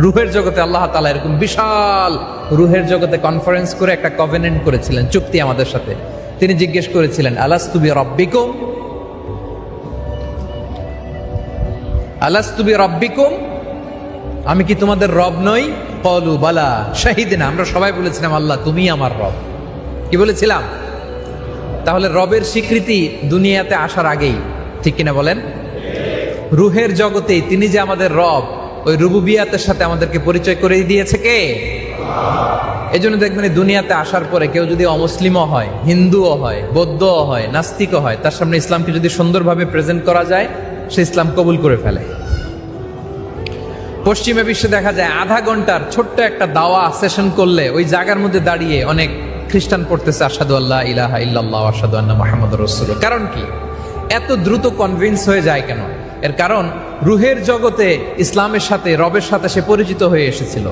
রুহের জগতে আল্লাহ তাআলা এরকম বিশাল রুহের জগতে কনফারেন্স করে একটা কভেনেন্ট করেছিলেন, চুক্তি আমাদের সাথে। তিনি জিজ্ঞেস করেছিলেন, আলাস্তু বিরাব্বিকুম, আলাস্তু বিরাব্বিকুম, আমি কি তোমাদের রব নই? ক্বালু বালা শাহিদিনা, আমরা সবাই বলেছিলাম আল্লাহ তুমি আমার রব। কি বলেছিলাম? তাহলে রবের স্বীকৃতি দুনিয়াতে আসার আগেই, ঠিক কিনা বলেন? রুহের জগতে তিনি যে আমাদের রব, ওই রুবুবিয়াতের সাথে আমাদেরকে পরিচয় করে দিয়েছে কে? এই জন্য দেখবেন দুনিয়াতে আসার পরে কেউ যদি অমুসলিমও হয়, হিন্দুও হয়, বৌদ্ধও হয়, নাস্তিকও হয়, তার সামনে ইসলামকে যদি সুন্দরভাবে প্রেজেন্ট করা যায়, সে ইসলাম কবুল করে ফেলে। পশ্চিমা বিশ্বে দেখা যায় আধা ঘন্টার ছোট্ট একটা দাওয়া সেশন করলে ওই জায়গার মধ্যে দাঁড়িয়ে অনেক খ্রিস্টান পড়তেছে আশহাদু আল্লা ইলাহা ইল্লাল্লাহ ওয়া আশহাদু আন্না মুহাম্মাদুর রাসূলুল্লাহ। কারণ কি? এত দ্রুত কনভিন্স হয়ে যায় কেন? এর কারণ রুহের জগতে ইসলামের সাথে, রবের সাথে সে পরিচিত হয়ে এসেছিল।